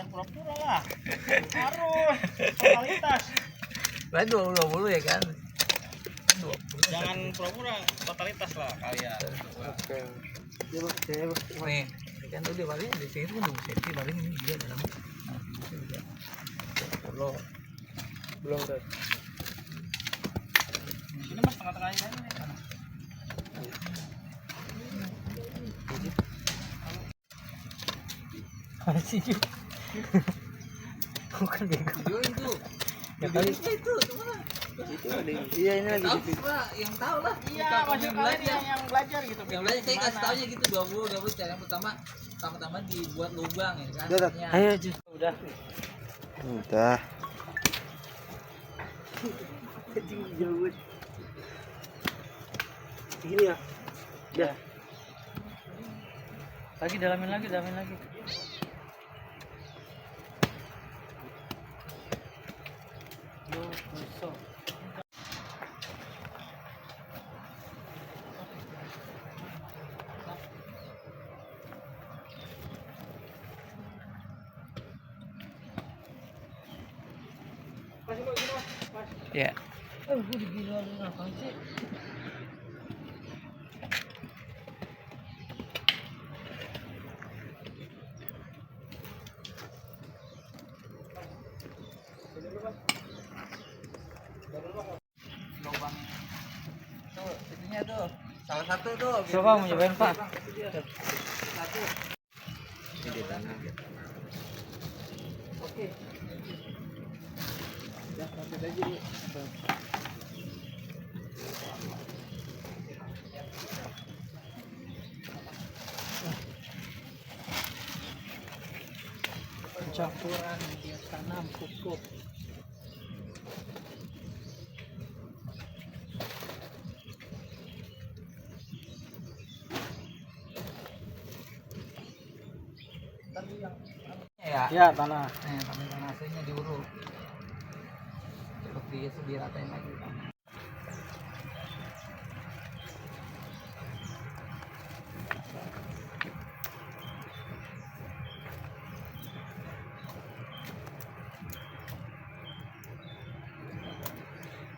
jangan pura-pura lah. Harus totalitas. Lah 20 ya kan? 20. Jangan pura-pura, totalitas lah kalian. Oke. Ya, Nih, kan udah paling di sini kan 2 cm paling ini dia dalam. Kalau belum guys. Sini Mas tengah-tengahnya ini. masih juga. Bukan bego. Itu. Ya kali itu mana? Itu ada. Iya ini lagi di Yang tahu lah. Iya, maksud kalian yang belajar gitu. Yang belajar saya kasih taunya gitu 20 cara yang pertama dibuat lubang ya kan. Udah, Ayo aja. Udah. Udah. Jauh. Ini ya. Udah. Lagi dalamin lagi. Ya. Gue digila lu ngapain sih? Lubang. Tuh, itunya tuh. Salah satu tuh. Coba mau nyobain, Pak. Satu. Ini di tanah. Oke. Udah sampai aja dulu. Campuran dia tanam pupuk. Ya, Tanah. tanah aslinya diuruk. Terus diratain lagi.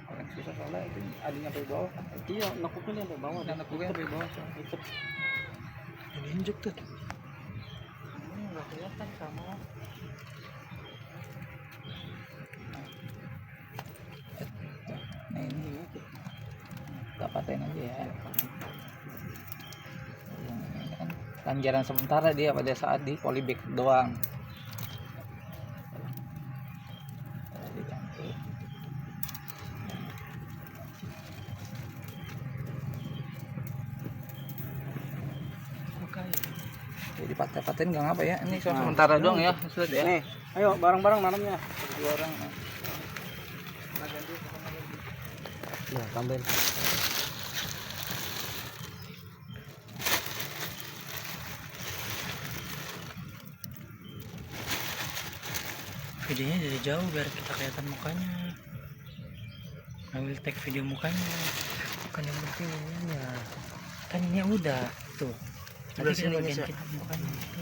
Orang susah soalnya itu adanya sampai bawah. Iya, nekuknya sampai bawah. Dan nekuknya sampai bawah. Itu. Injuk tuh. Ini nggak kelihatan sama. Nah ini tak paten aja ya. Ini kan lanjaran sementara dia pada saat di polybag doang. Jadi paten nggak ngapa ya? Ini sementara doang ya, maksud ya. Nih, ayo bareng-bareng nanamnya. 2 orang. Nah, tambahin. Videonya dari jauh biar kita kelihatan mukanya. Ambil tag video mukanya. Bukan yang penting ininya. Kan ini udah tuh. Nanti kita bagian kita mukanya gitu.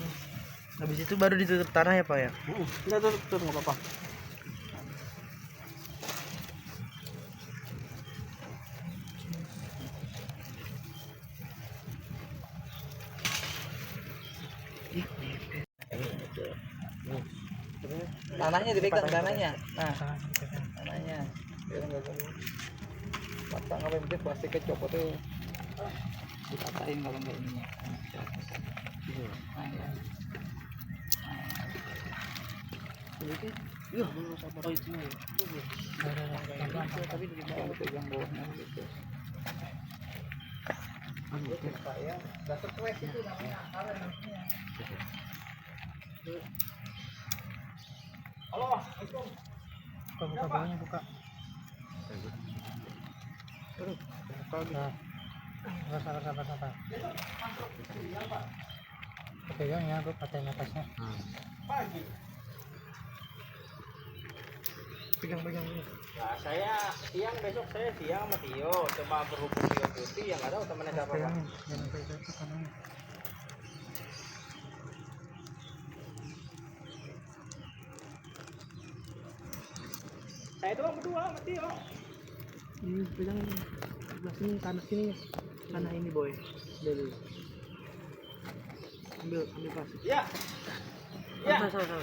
Habis itu baru ditutup tanah ya, Pak ya? Udah tutup nggak apa-apa. Tanahnya dipegang tanahnya. Nah, tanahnya. Biar enggak ganggu. Patah nggak penting plastiknya copot tuh. Dipatahin kalau enggak ininya. Nah, ya. Iya, belum sabar. Oh, itu ya. Tapi di bawah pegang bawahnya gitu. Saya enggak stres itu namanya akar namanya. Halo, Assalamualaikum. Buka bawahnya buka. Sabar. Pegang ya, aku pakai atasnya. Pagi. Pegang dulu. Nah, saya siang besok saya siang sama Tio, cuma berhubung Tio putih yang ada temannya siapa Pak? Jangan sampai jatuh tanahnya. Saya doang berdua sama Tio. Ini pegang ini. Sebelah sini, tanah sini. Tanah ini boy. Dulu. Ambil pas. Ya. Ya. Salah.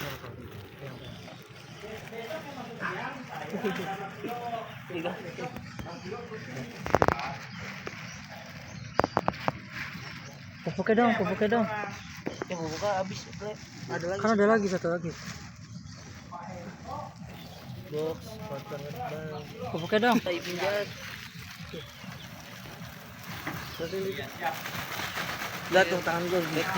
Pupuknya dong. Ya buka habis. Ada lagi. Kan ada lagi satu lagi. Box, potong bang. Pupuknya dong. Tai pinjat. Lihat tuh tangan gue gitu.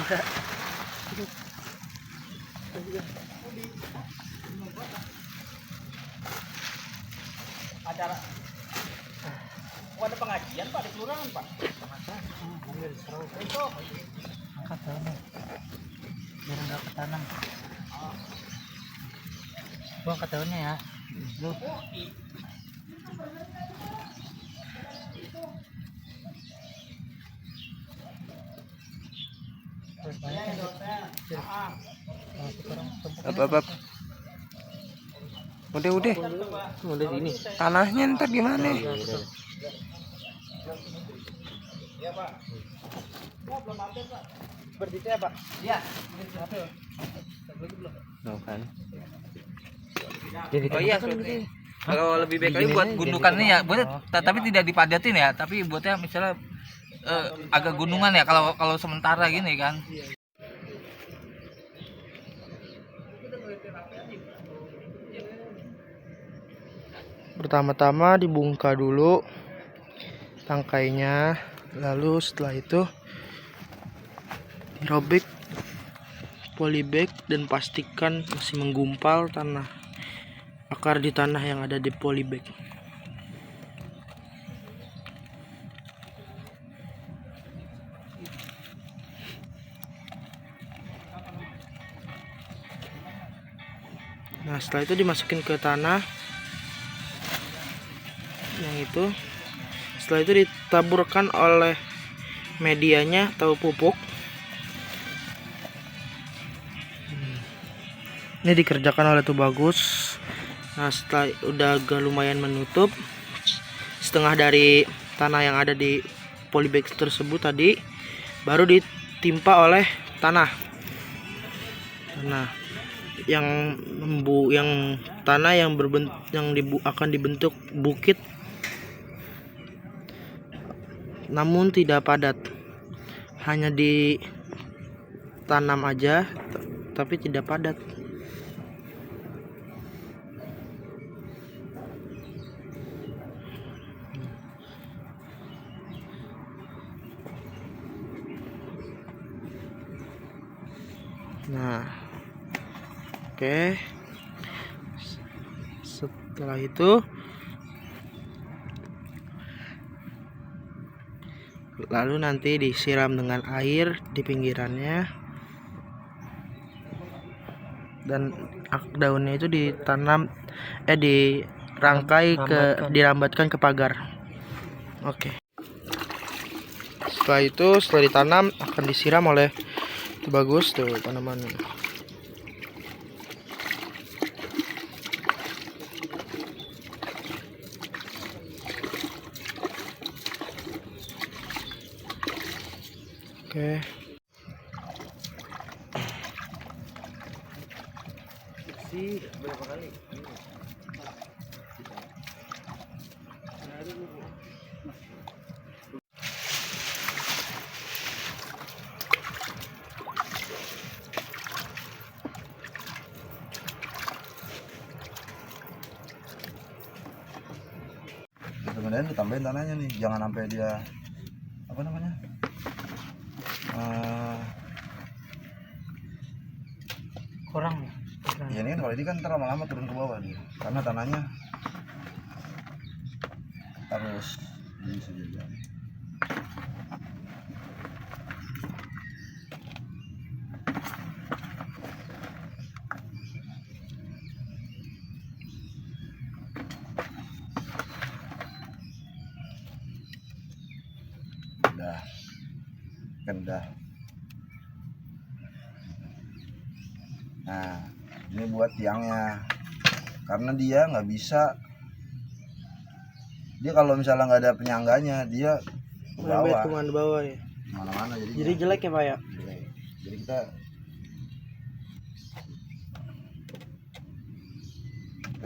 Acara. Oh, ada pengajian Pak di kelurahan Pak. Itu. Angkat daunnya. Biar nggak ketanam. Gua angkat daunnya ya. Lu. Terus banyak kan? Apa? Udah. Udah sini. Tanahnya ntar gimana? Iya Pak. Oh, belum update Pak. Seperti itu ya Pak. Iya. Kan. Jadi Oh iya, kalau lebih baik lagi buat gundukannya ya, tapi tidak dipadatin ya, tapi buatnya misalnya agak gunungan ya kalau sementara gini kan. Pertama-tama dibungka dulu tangkainya, lalu setelah itu dirobek polybag dan pastikan masih menggumpal akar di tanah yang ada di polybag. Nah, setelah itu dimasukin ke tanah yang itu. Setelah itu ditaburkan oleh medianya atau pupuk. Ini dikerjakan oleh Tubagus. Nah, setelah udah agak lumayan menutup setengah dari tanah yang ada di polybag tersebut tadi, baru ditimpa oleh tanah yang tanah yang akan dibentuk bukit, namun tidak padat, hanya ditanam aja tapi tidak padat. Nah, oke. Setelah itu lalu nanti disiram dengan air di pinggirannya, dan daunnya itu dirambatkan ke pagar. Oke. Setelah ditanam akan disiram oleh Bagus tuh tanaman. Oke. Berapa kali? Sebenarnya ditambahin tanahnya nih, jangan sampai dia apa namanya kurang ya ini kan kalau ini kan ntar lama-lama turun ke bawah dia, karena tanahnya harus disejajar. Udah. Nah, ini buat tiangnya, karena dia nggak bisa Dia kalau misalnya nggak ada penyangganya dia ke Merembet bawah kemana bawah ya. mana-mana Jadi jelek ya Pak ya. jelek. Jadi kita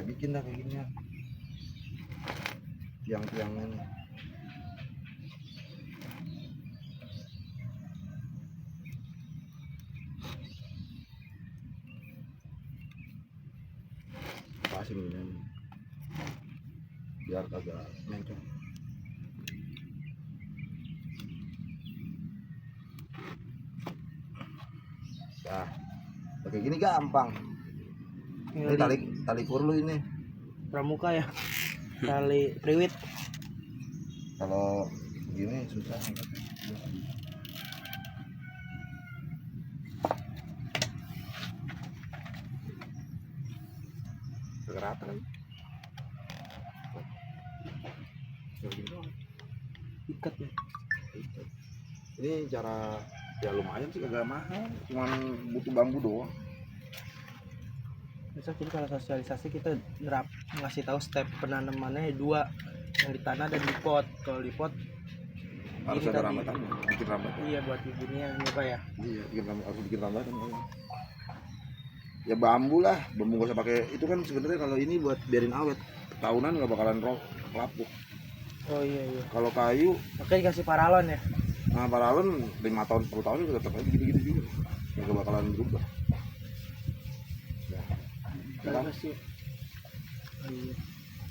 bikin dah kayak gini ya. Tiang-tiangnya nih. Pasin ini biar kagak mencong. Nah, kayak gini gampang. Ini tali kurlu ini. Pramuka ya. Tali priwit. Kalau gini susah. Rata lagi. Ikat ya. Ini cara ya lumayan sih, agak mahal, cuman butuh bambu doang. Besok jadi kalau sosialisasi kita ngasih tahu step penanamannya 2, yang di tanah dan di pot. Kalau di pot Harus ini ada tadi. rambatan, bikin rambatan. Iya buat ibunya ya Pak ya. Iya, harus bikin rambatan. Ya bambu lah, bambu gak usah pakai itu kan sebenarnya. Kalau ini buat biarin awet, tahunan nggak bakalan lapuk. Oh iya. Kalau kayu, Makanya dikasih paralon ya. nah paralon 5 tahun 10 tahun juga tetap aja gitu-gitu juga, nggak bakalan berubah. Terima kasih.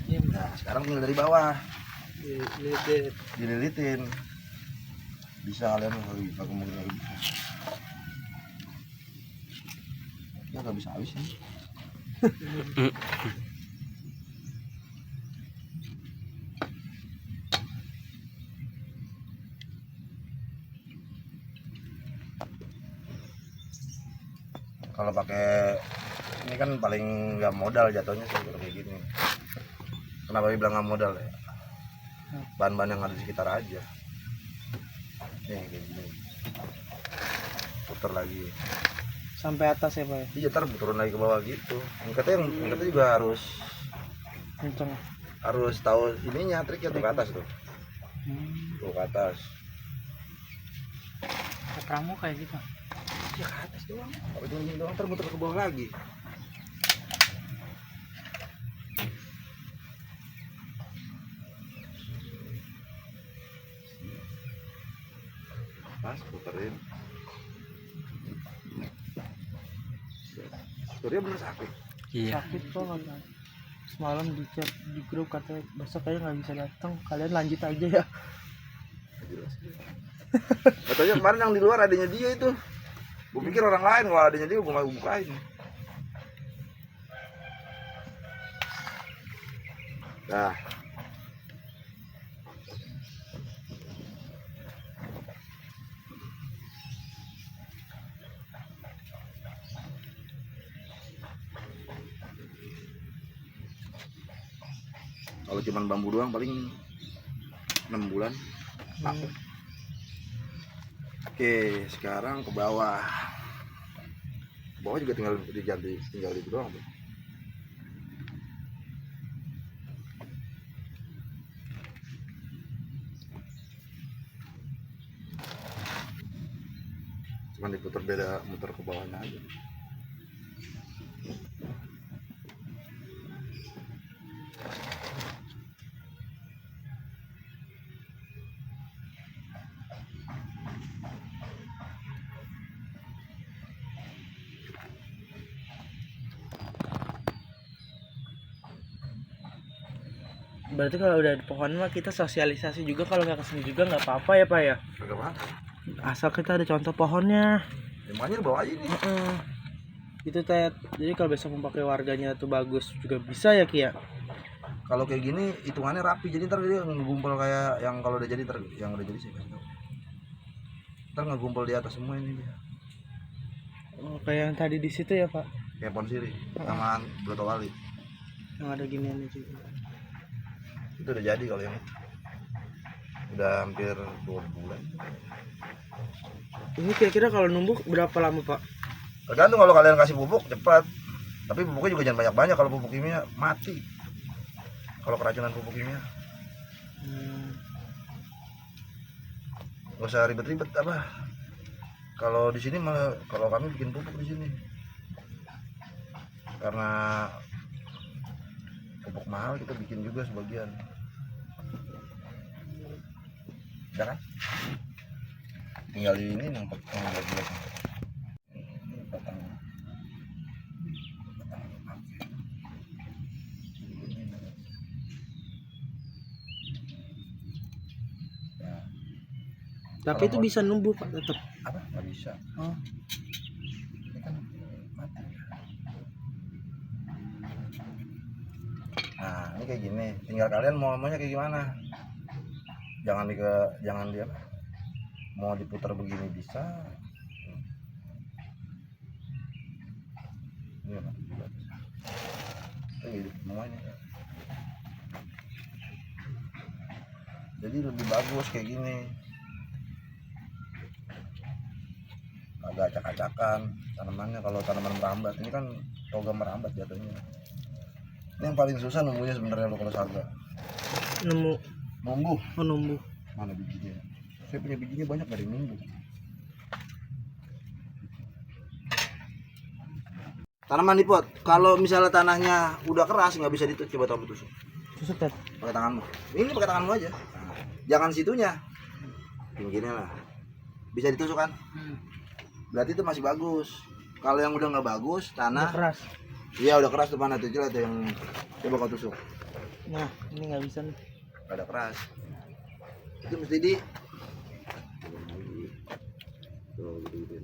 Iya. Nah sekarang tinggal dari bawah Lihat. dililitin, bisa kalian kalau mungkin lagi bisa. Ya nggak bisa habis nih. Kalau pakai ini kan paling nggak modal jatuhnya sih kalau kayak gini. Kenapa dibilang nggak modal ya? Bahan-bahan yang ada di sekitar aja. Nih kayak gini. Putar lagi. Sampai atas ya Pak ya. Iya, ntar turun lagi ke bawah gitu. Angkatnya juga harus Kenceng. tahu ininya, triknya tuh ke atas tuh. Tuh ke atas. Pramuka ya gitu. Ya ke atas doang. Kalau gini doang ntar muter ke bawah lagi. Pas puterin. Surya bener sakit. Iya. Sakit kok katanya. Semalam di chat di grup katanya besok kayaknya nggak bisa datang. Kalian lanjut aja ya. Jelas. Katanya kemarin yang di luar adanya dia itu. Gue pikir orang lain, kalau adanya dia gue mau bukain. Nah. Kalau cuma bambu doang paling 6 bulan. Oke, sekarang ke bawah. Ke bawah juga tinggal itu doang. Cuman diputar beda, muter ke bawahnya aja. Berarti kalau udah di pohon mah kita sosialisasi juga, kalau nggak kesini juga nggak apa-apa ya Pak ya. Agak apa? Asal kita ada contoh pohonnya. Ya, makanya bawa aja nih. Itu Ted. Jadi kalau besok mau pakai warganya tuh bagus juga bisa ya Ki ya. Kalau kayak gini hitungannya rapi, jadi ntar dia ngegumpal kayak yang kalau udah jadi yang udah jadi sih kasih tau. Ntar ngegumpal di atas semua ini dia. Oh, kayak yang tadi di situ ya Pak. Kayak pohon sirih, taman Broto Wali. Yang ada ginian juga. Itu udah jadi kalau yang itu. Udah hampir 2 bulan. Ini kira-kira kalau numbuk berapa lama Pak? Tergantung, kalau kalian kasih pupuk cepat. Tapi pupuknya juga jangan banyak-banyak, kalau pupuk kimia mati. Kalau keracunan pupuk kimia. Gak usah ribet-ribet apa. Kalau di sini malah kalau kami bikin pupuk di sini. Karena pupuk mahal kita bikin juga sebagian. Udah kan? Tinggal ini yang buat Tapi itu bisa numbuh Pak tetap. apa? Nggak bisa. Oh. Ini kan mati. Nah, ini kayak gini. Tinggal kalian maunya kayak gimana? Jangan dia mau diputar begini bisa. Ini apa? Kayak gitu semuanya. Jadi lebih bagus kayak gini. Agak acak-acakan tanamannya. Kalau tanaman merambat ini kan toga merambat jatuhnya. Ini yang paling susah numbuhnya sebenarnya lo kalau saga. Nemu Numbuh. oh numbuh. Mana bijinya? Saya punya bijinya banyak dari numbuh. Tanaman di pot. Kalau misalnya tanahnya udah keras nggak bisa ditusuk, coba kamu tusuk. Tusuk Tet. Pakai tanganmu. Ini pakai tanganmu aja. Nah, jangan situnya. Pinggirnya lah. Bisa ditusuk kan? Berarti itu masih bagus. Kalau yang udah nggak bagus, tanah Udah keras. iya udah keras tuh, mana tuh jelas tuh yang coba kau tusuk. Nah, ini nggak bisa nih. Nggak ada keras. Itu mesti di tuh gitu.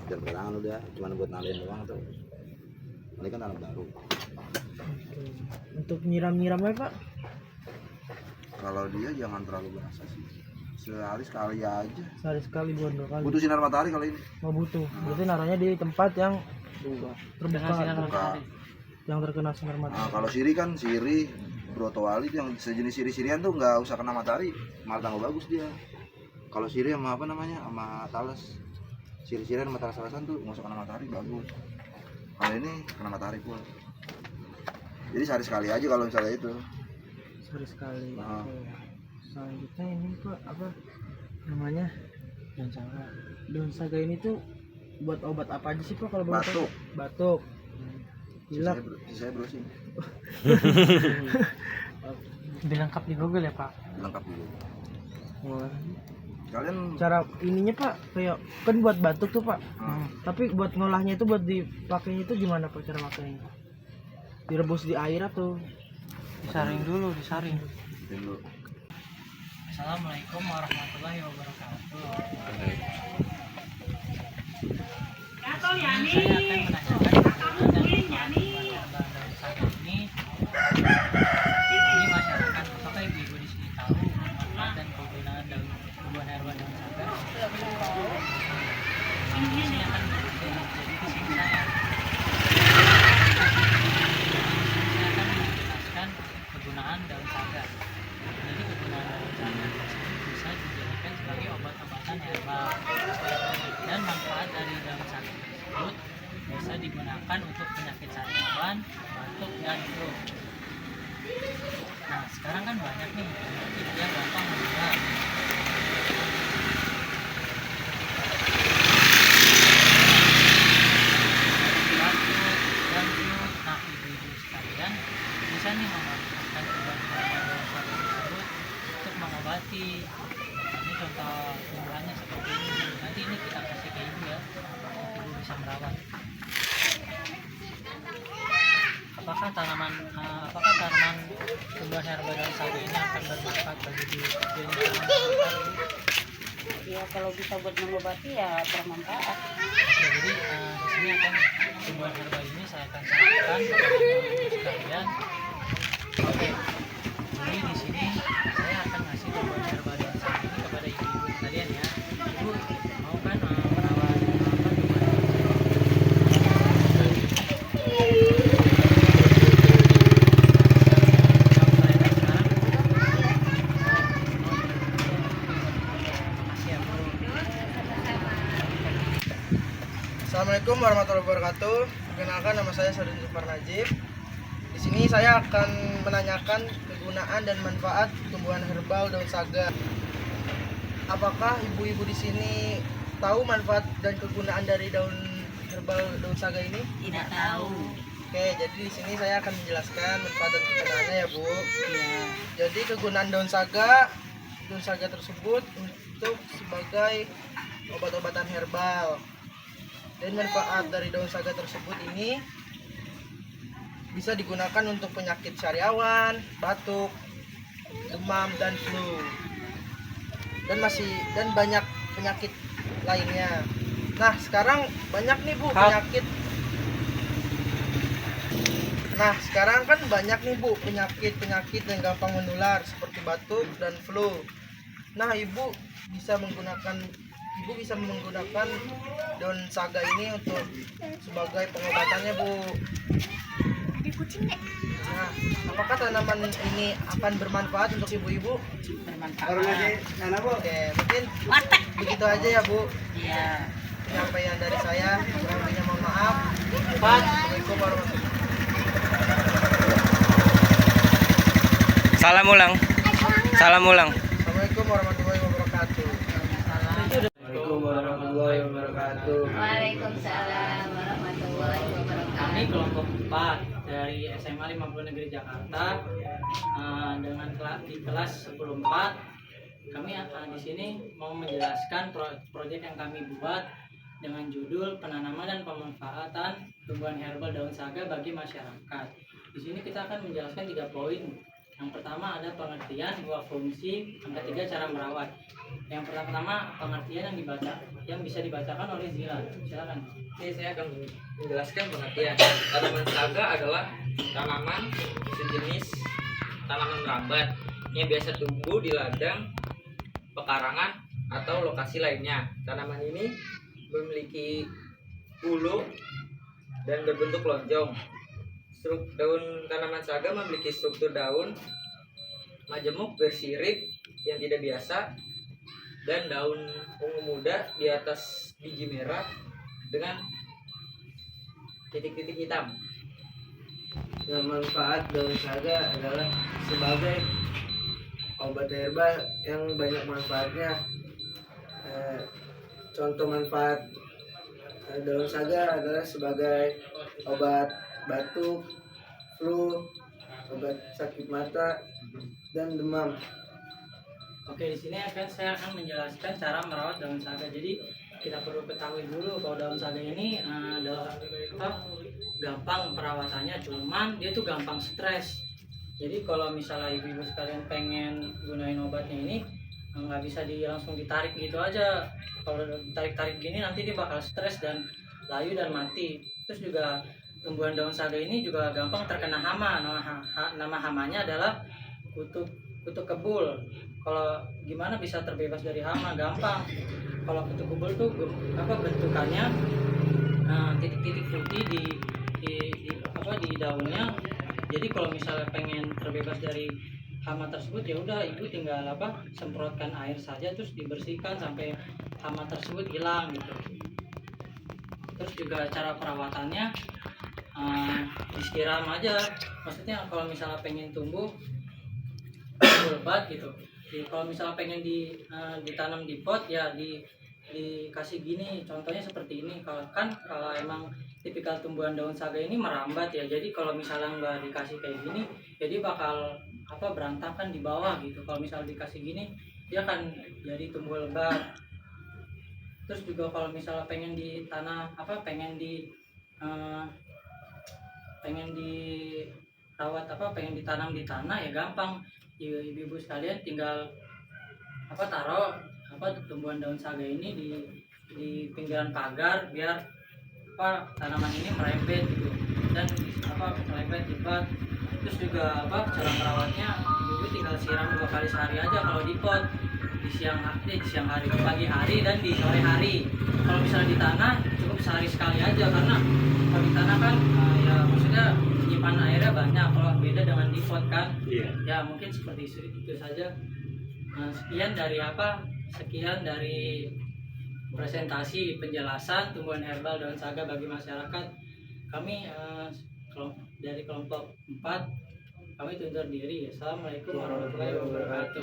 Dan perangan udah cuma buat nalain doang tuh. Ini kan tanam baru. Untuk nyiram-nyiramnya Pak? Kalau dia jangan terlalu basah sih. Sehari sekali aja. Sehari sekali buat 2 kali. Butuh sinar matahari kalau ini. Nggak butuh. Berarti naruhnya di tempat yang Dengan terbuka, yang terkena sinar Nah, matahari. kalau siri kan siri brotowali itu yang sejenis siri-sirian tuh nggak usah kena matahari, malah tambah bagus dia. Kalau siri sama apa namanya sama talas, siri-sirian sama talas-talasan tuh nggak usah kena matahari bagus. Kalau ini kena matahari pun. Jadi sehari sekali aja kalau misalnya itu. Sehari sekali. Nah. Oke. Selanjutnya ini Pak apa namanya? Daun saga. Daun saga ini tuh buat obat apa aja sih Pak kalau boleh tahu? Batuk. Batuk. Pilek. Saya browsing. Dilengkap di Google ya Pak. Lengkap dulu. Wah. Kalian Cara ininya Pak kayak kan buat batuk tuh Pak. Hmm. Tapi buat ngolahnya itu buat dipakainya itu gimana Pak cara makainya? Direbus di air atau disaring dulu, disaring. bikin dulu. Assalamualaikum warahmatullahi wabarakatuh. Saya akan menanyakan ini masyarakat, apakah ibu-ibu di sini tahu manfaat dan kegunaan tumbuhan herbal daun saga? Di sini akan jadi di sini saya akan menjelaskan kegunaan daun saga. Jadi kegunaan daun saga tersebut bisa dijadikan sebagai obat-obatan herbal, dan manfaat dari daun saga tersebut bisa digunakan untuk penyakit sariawan, batuk, dan flu. Nah, sekarang kan banyak nih penyakit yang gampang menular. Batuk dan flu. Nah, ibu-ibu sekalian bisa nih memanfaatkan tumbuhan herbal daun saga tersebut untuk mengobati. Ini contoh tumbuhannya seperti ini. Nanti ini kita kasih ke ibu ya, ibu bisa merawat. Apakah tanaman tumbuhan herbal daun saga ini akan bermanfaat bagi diri tanaman sekitar ini? Ya kalau bisa buat mengobati ya bermanfaat. Ya, jadi di sini akan tumbuhan herbal ini saya akan sampaikan kepada ibu sekalian. Oke, jadi di sini saya akan ngasih tumbuhan herbal daun saga ini kepada ibu-ibu sekalian ya. Ibu mau kan merawat tumbuhan Assalamualaikum warahmatullahi wabarakatuh. Perkenalkan nama saya Saudara Zufar Najib. Di sini saya akan menanyakan kegunaan dan manfaat tumbuhan herbal daun saga. Apakah ibu-ibu di sini tahu manfaat dan kegunaan dari daun herbal daun saga ini? Tidak tahu. Oke, jadi di sini saya akan menjelaskan manfaat dan kegunaannya ya, Bu. Iya. Jadi kegunaan daun saga tersebut untuk sebagai obat-obatan herbal. Dan manfaat dari daun saga tersebut ini bisa digunakan untuk penyakit sariawan, batuk, demam dan flu. Dan banyak penyakit lainnya. Nah, sekarang banyak nih Bu penyakit. Nah, sekarang kan banyak nih Bu penyakit yang gampang menular seperti batuk dan flu. Nah, Ibu bisa menggunakan daun saga ini untuk sebagai pengobatannya, Bu. Nah, apakah tanaman ini akan bermanfaat untuk ibu-ibu? Bermanfaat. Oke, mungkin begitu aja ya, Bu. Iya. Penyampaian dari saya, kurang lebihnya mohon maaf. Assalamualaikum warahmatullahi wabarakatuh. Salam ulang. Assalamualaikum warahmatullahi wabarakatuh. Assalamualaikum warahmatullahi wabarakatuh. Waalaikumsalam warahmatullahi wabarakatuh. Kami kelompok 4 dari SMA 50 Negeri Jakarta dengan di kelas 10-4 kami di sini mau menjelaskan proyek yang kami buat dengan judul penanaman dan pemanfaatan tumbuhan herbal daun saga bagi masyarakat. Di sini kita akan menjelaskan 3 poin. Yang pertama ada pengertian, 2 fungsi, yang ketiga cara merawat. Yang pertama pengertian yang bisa dibacakan oleh Zila. Silakan. Ini saya akan menjelaskan pengertian. Tanaman saga adalah tanaman sejenis tanaman merambat yang biasa tumbuh di ladang, pekarangan, atau lokasi lainnya. Tanaman ini memiliki bulu dan berbentuk lonjong. Daun tanaman saga memiliki struktur daun majemuk bersirip yang tidak biasa dan daun ungu muda di atas biji merah dengan titik-titik hitam. Nah, manfaat daun saga adalah sebagai obat herbal yang banyak manfaatnya. Contoh manfaat daun saga adalah sebagai obat batuk, flu, obat sakit mata, dan demam. Oke, di sini saya akan menjelaskan cara merawat daun saga. Jadi kita perlu ketahui dulu kalau daun saga ini adalah gampang perawatannya, cuman dia tuh gampang stres. Jadi kalau misalnya ibu-ibu sekalian pengen gunain obatnya ini nggak bisa langsung ditarik gitu aja. Kalau ditarik-tarik gini nanti dia bakal stres dan layu dan mati. Terus juga tumbuhan daun saga ini juga gampang terkena hama. Nama hamanya adalah kutu kebul. Kalau gimana bisa terbebas dari hama? Gampang. Kalau kutu kebul tuh bentukannya titik-titik putih di daunnya. Jadi kalau misalnya pengen terbebas dari hama tersebut ya udah ibu tinggal semprotkan air saja terus dibersihkan sampai hama tersebut hilang gitu. Terus juga cara perawatannya disiram aja. Maksudnya kalau misalnya pengen tumbuh lebat gitu. Jadi kalau misalnya pengen ditanam di pot ya dikasih gini, contohnya seperti ini. Kalau emang tipikal tumbuhan daun saga ini merambat ya, jadi kalau misalnya nggak dikasih kayak gini jadi bakal berantakan di bawah gitu. Kalau misalnya dikasih gini dia akan jadi tumbuh lebat. Terus juga kalau misalnya pengen ditanam pengen ditanam di tanah ya gampang. Ibu-ibu sekalian tinggal taruh tumbuhan daun saga ini di pinggiran pagar biar tanaman ini merembet gitu dan merembet cepat. Terus juga cara merawatnya ibu tinggal siram 2 kali sehari aja kalau di pot, di siang hari, di pagi hari dan di sore hari. Kalau misalnya di tanah cukup sehari sekali aja, karena kalau di tanah kan ya maksudnya penyimpan airnya banyak. Kalau beda dengan di pot kan ya mungkin seperti itu saja. Sekian dari presentasi penjelasan tumbuhan herbal daun saga bagi masyarakat. Kami dari kelompok 4 kami undur diri. Assalamualaikum warahmatullahi wabarakatuh.